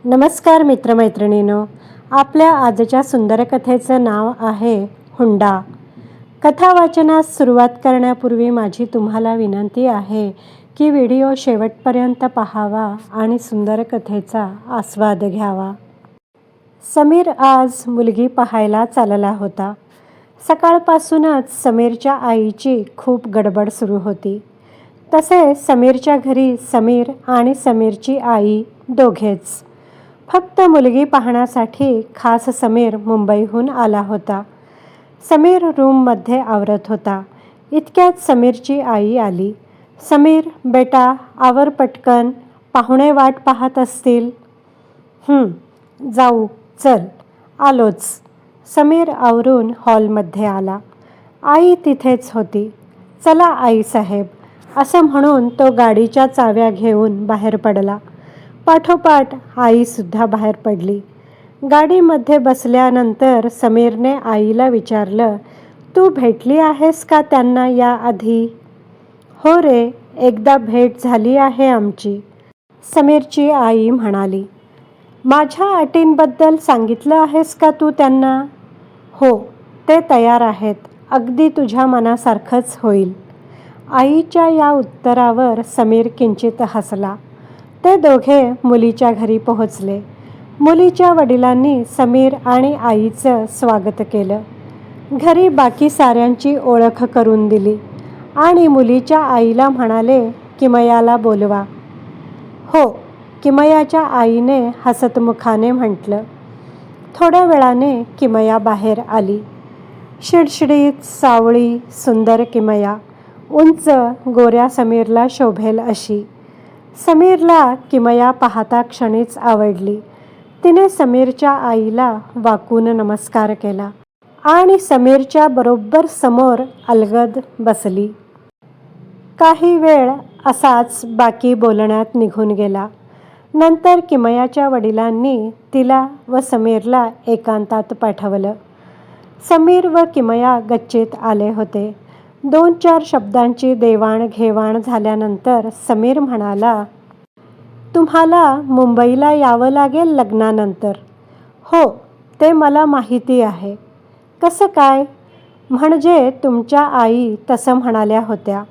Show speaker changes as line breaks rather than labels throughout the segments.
नमस्कार मित्रमैत्रिणींनो, आपल्या आजच्या सुंदर कथेचं नाव आहे हुंडा. कथा वाचनास सुरुवात करण्यापूर्वी माझी तुम्हाला विनंती आहे की व्हिडिओ शेवटपर्यंत पाहावा आणि सुंदर कथेचा आस्वाद घ्यावा. समीर आज मुलगी पाहायला चालला होता. सकाळपासूनच समीरच्या आईची खूप गडबड सुरू होती. तसे समीरच्या घरी समीर आणि समीरची आई दोघेच. फक्त मुलगी पाहण्यासाठी खास समीर मुंबईहून आला होता. समीर रूममध्ये आवरत होता. इतक्यात समीरची आई आली. समीर बेटा आवर पटकन, पाहुणे वाट पाहत असतील. जाऊ चल, आलोच. समीर आवरून हॉलमध्ये आला. आई तिथेच होती. चला आईसाहेब, असं म्हणून तो गाडीच्या चाव्या घेऊन बाहेर पडला. पाठोपाठ आईसुद्धा बाहेर पडली. गाडीमध्ये बसल्यानंतर समीरने आईला विचारलं, तू भेटली आहेस का त्यांना याआधी? हो रे, एकदा भेट झाली आहे आमची, समीरची आई म्हणाली. माझ्या अटींबद्दल सांगितलं आहेस का तू त्यांना? हो, ते तयार आहेत. अगदी तुझ्या मनासारखंच होईल. आईच्या या उत्तरावर समीर किंचित हसला. ते दोघे मुलीच्या घरी पोहोचले. मुलीच्या वडिलांनी समीर आणि आईचं स्वागत केलं. घरी बाकी साऱ्यांची ओळख करून दिली आणि मुलीच्या आईला म्हणाले, किमयाला बोलवा. हो, किमयाच्या आईने हसतमुखाने म्हटलं. थोड्या वेळाने किमया बाहेर आली. शिडशिडीत सावळी सुंदर किमया, उंच गोऱ्या समीरला शोभेल अशी. समीरला किमया पाहता क्षणीच आवडली. तिने समीरच्या आईला वाकून नमस्कार केला आणि समीरच्या बरोबर समोर अलगद बसली. काही वेळ असाच बाकी बोलण्यात निघून गेला. नंतर किमयाच्या वडिलांनी तिला व समीरला एकांतात पाठवलं. समीर व किमया गच्चीत आले होते. 2-4 शब्दांची देवाणघेवाण झाल्यानंतर समीर म्हणाला, तुम्हाला मुंबईला यावं लागेल लग्नानंतर. हो, ते मला माहिती आहे. कसं काय? म्हणजे तुमच्या आई तसं म्हणाल्या होत्या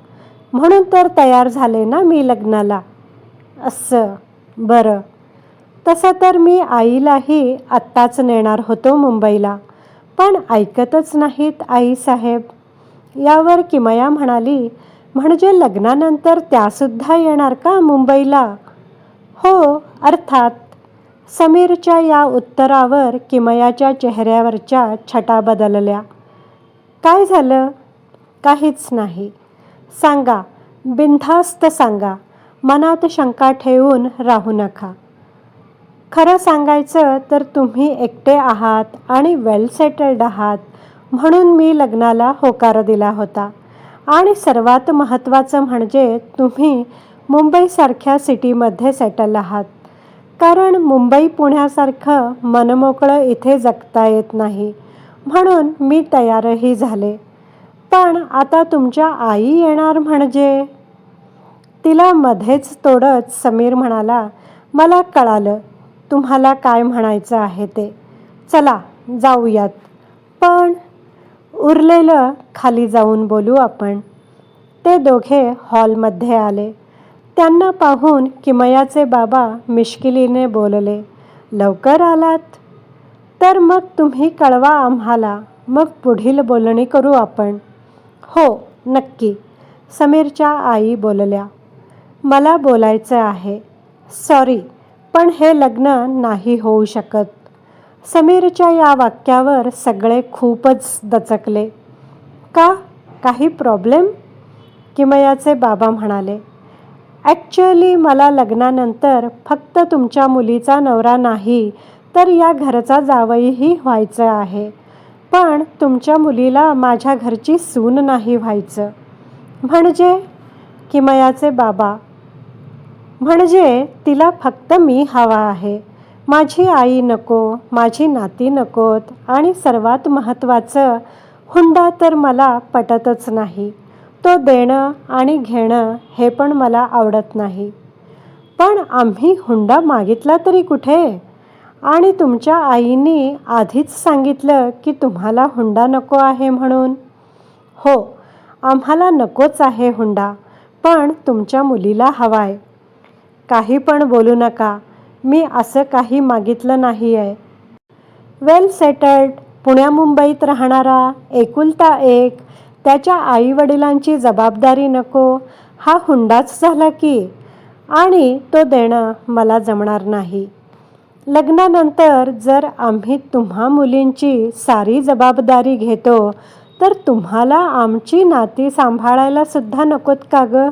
म्हणून तर तयार झाले ना मी लग्नाला. असं, बरं. तसं तर मी आईलाही आत्ताच नेणार होतो मुंबईला, पण ऐकतच नाहीत आईसाहेब. यावर किमया म्हणाली, म्हणजे लग्नानंतर त्यासुद्धा येणार का मुंबईला? हो, अर्थात. समीरच्या या उत्तरावर किमयाच्या चेहऱ्यावरच्या छटा बदलल्या. काय झालं? काहीच नाही. सांगा, बिनधास्त सांगा. मनात शंका ठेवून राहू नका. खरं सांगायचं तर तुम्ही एकटे आहात आणि वेल सेटल्ड आहात म्हणून मी लग्नाला होकार दिला होता. आणि सर्वात महत्त्वाचं म्हणजे तुम्ही मुंबईसारख्या सिटीमध्ये सेटल आहात. कारण मुंबई पुण्यासारखं मनमोकळं इथे जगता येत नाही म्हणून मी तयारही झाले. पण आता तुमच्या आई येणार म्हणजे? तिला मध्येच तोडत समीर म्हणाला, मला कळालं तुम्हाला काय म्हणायचं आहे ते. चला जाऊयात. पण उरलेलं खाली जाऊन बोलू आपण. ते दोघे हॉलमध्ये आले. त्यांना पाहून किमयाचे बाबा मिश्किलीने बोलले, लवकर आलात? तर मग तुम्ही कळवा आम्हाला, मग पुढील बोलणी करू आपण. हो, नक्की, समीरच्या आई बोलल्या. मला बोलायचं आहे. सॉरी, पण हे लग्न नाही होऊ शकत. समीरच्या या वाक्यावर सगळे खूपच दचकले. का? काही प्रॉब्लेम? किमयाचे बाबा म्हणाले, ॲक्च्युअली मला लग्नानंतर फक्त तुमच्या मुलीचा नवरा नाही तर या घरचा जावईही व्हायचं आहे. पण तुमच्या मुलीला माझ्या घरची सून नाही व्हायचं. म्हणजे? किमयाचे बाबा, म्हणजे तिला फक्त मी हवा आहे. माझी आई नको, माझी नाती नकोत आणि सर्वात महत्त्वाचं हुंडा तर मला पटतच नाही. तो देणं आणि घेणं हे पण मला आवडत नाही. पण आम्ही हुंडा मागितला तरी कुठे? आणि तुमच्या आईने आधीच सांगितलं की तुम्हाला हुंडा नको आहे म्हणून. हो, आम्हाला नकोच आहे हुंडा, पण तुमच्या मुलीला हवाय. काही पण बोलू नका, मी असं काही मागितलं नाही आहे. वेल सेटल्ड, पुण्या मुंबईत राहणारा, एकुलता एक, त्याच्या आईवडिलांची जबाबदारी नको, हा हुंडाच झाला की. आणि तो देणं मला जमणार नाही. लग्नानंतर जर आम्ही तुम्हा मुलींची सारी जबाबदारी घेतो तर तुम्हाला आमची नाती सांभाळायला सुद्धा नकोत का गं?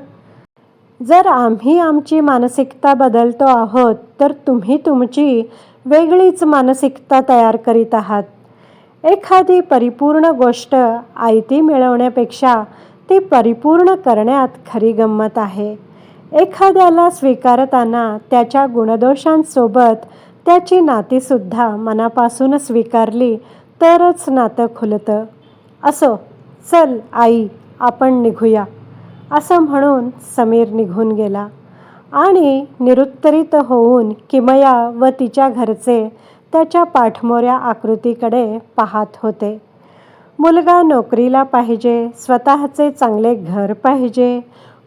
जर आम्ही आमची मानसिकता बदलतो आहोत तर तुम्ही तुमची वेगळीच मानसिकता तयार करीत आहात. एखादी परिपूर्ण गोष्ट आयती मिळवण्यापेक्षा ती परिपूर्ण करण्यात खरी गंमत आहे. एखाद्याला स्वीकारताना त्याच्या गुणदोषांसोबत त्याची नातीसुद्धा मनापासून स्वीकारली तरच नातं खुलतं. असो, चल आई, आपण निघूया, असं म्हणून समीर निघून गेला आणि निरुत्तरित होऊन किमया व तिच्या घरचे त्याच्या पाठमोऱ्या आकृतीकडे पाहत होते. मुलगा नोकरीला पाहिजे, स्वतःचे चांगले घर पाहिजे,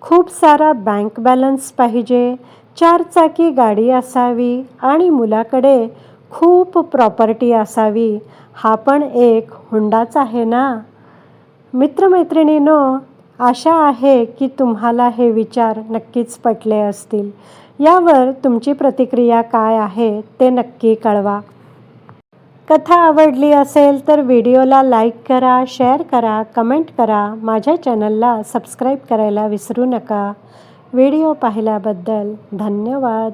खूप सारा बँक बॅलन्स पाहिजे, 4 चाकी गाडी असावी आणि मुलाकडे खूप प्रॉपर्टी असावी. हा पण एक हुंडाच आहे ना. मित्रमैत्रिणींनो, आशा आहे की तुम्हाला हे विचार नक्कीच पटले असतील. यावर तुमची प्रतिक्रिया काय आहे ते नक्की कळवा. कथा आवडली असेल तर व्हिडिओला लाईक करा, शेअर करा, कमेंट करा. माझ्या चॅनलला सबस्क्राईब करायला विसरू नका. व्हिडिओ पाहिल्याबद्दल धन्यवाद.